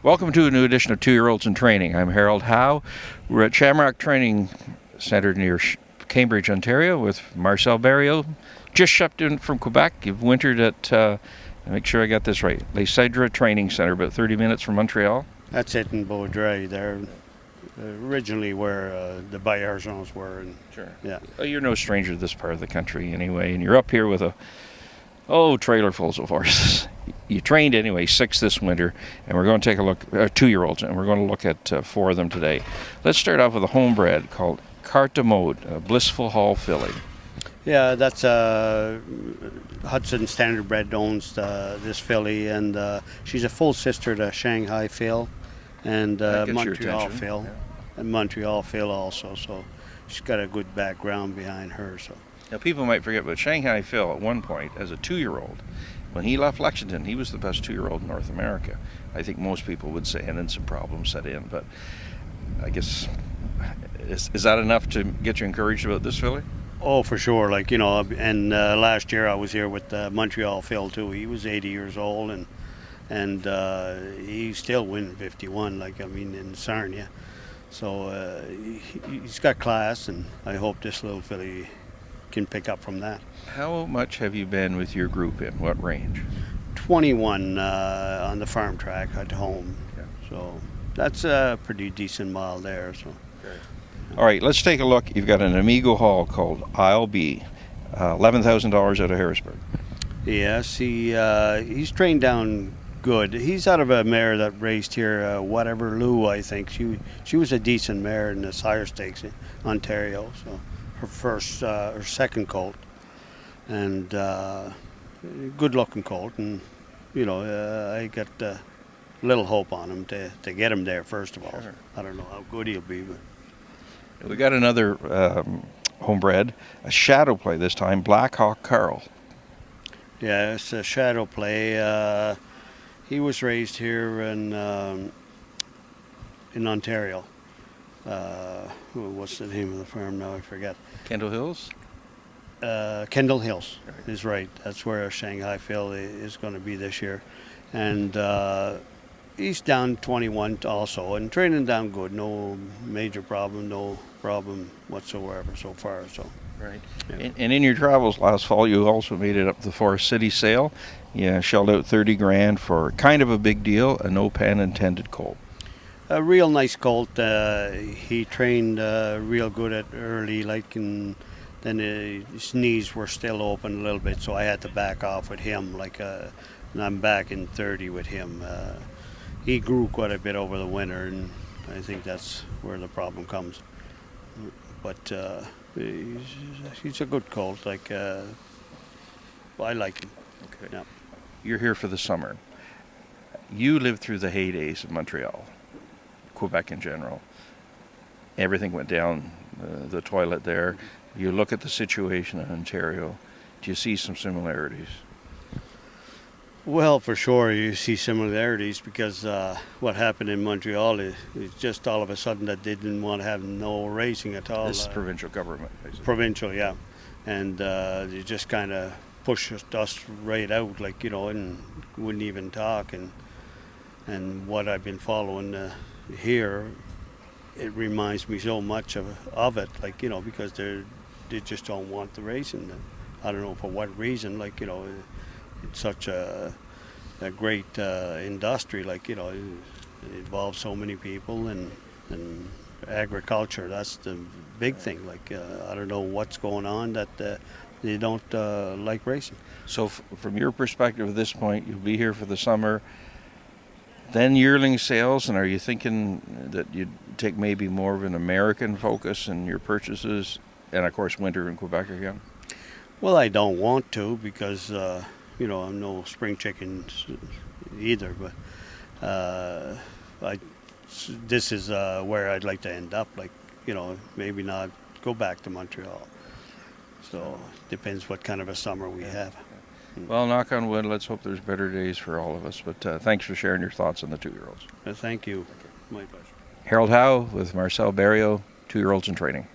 Welcome to a new edition of 2-Year-Olds in Training. I'm Harold Howe. We're at Shamrock Training Centre near Cambridge, Ontario with Marcel Barrieau. Just shipped in from Quebec. You've wintered at, make sure I got this right, Les Cedres Training Centre, about 30 minutes from Montreal. That's it in Beaudry. They're originally where the Barrieaux were. And, sure. Yeah. Well, you're no stranger to this part of the country anyway, and you're up here with trailer fulls of horses. You trained anyway 6 this winter, and we're going to take a look, 2-year-olds, and we're going to look at 4 of them today. Let's start off with a homebred called Carte de Mode, a Blissful Hall filly. Yeah, that's Hudson Standardbred owns this filly, and she's a full sister to Shanghai Phil and Montreal Phil, and Montreal Phil also. So she's got a good background behind her. So now people might forget, but Shanghai Phil at one point, as a 2-year-old, when he left Lexington, he was the best 2-year-old in North America. I think most people would say, and then some problems set in. But I guess, is that enough to get you encouraged about this filly? Oh, for sure. Like, and last year I was here with Montreal Phil too. He was 80 years old, and he still win 51. In Sarnia. So he's got class, and I hope this little filly can pick up from that. How much have you been with your group in? What range? 21 on the farm track at home. Okay. So that's a pretty decent mile there. So. Okay. All right, let's take a look. You've got an Amigo Hall called I'll Be, $11,000 out of Harrisburg. Yes, he's trained down good. He's out of a mare that raced here, Whatever Lou, I think. She was a decent mare in the Sire Stakes in Ontario. So her second colt, and good looking colt, and I got a little hope on him to get him there first of all. Sure. I don't know how good he'll be, but we got another homebred, a shadow play this time, Black Hawk Carl. yeah, it's a shadow play. He was raised here in Ontario. What's the name of the farm now? I forget. Kendall Hills? Kendall Hills is right. That's where Shanghai Phil is going to be this year. And he's down 21 also, and training down good. No major problem, no problem whatsoever so far. So. Right. Yeah. And in your travels last fall, you also made it up to the Forest City sale. You shelled out $30,000 for kind of a big deal, a no pun intended colt. A real nice colt. He trained real good at early, and then his knees were still open a little bit, so I had to back off with him. And I'm back in 30 with him. He grew quite a bit over the winter, and I think that's where the problem comes. But he's a good colt. I like him. Okay. Yeah. You're here for the summer. You lived through the heydays of Montreal, Quebec in general. Everything went down the toilet there. You look at the situation in Ontario. Do you see some similarities? Well, for sure, you see similarities because what happened in Montreal is just all of a sudden that they didn't want to have no racing at all. This is provincial government, basically. Provincial, yeah. And they just kind of pushed us right out, and wouldn't even talk. And what I've been following here, it reminds me so much of it, because they just don't want the racing. I don't know for what reason, it's such a great industry, it involves so many people and agriculture. That's the big thing. I don't know what's going on that they don't like racing. So from your perspective at this point, you'll be here for the summer, then yearling sales, and are you thinking that you'd take maybe more of an American focus in your purchases, and of course winter in Quebec again? Well, I don't want to because I'm no spring chicken either, but this is where I'd like to end up, maybe not go back to Montreal. So depends what kind of a summer we have. Well, knock on wood, let's hope there's better days for all of us. But thanks for sharing your thoughts on the 2-year-olds. Thank you. My pleasure. Harold Howe with Marcel Barrieau, 2-year-olds in training.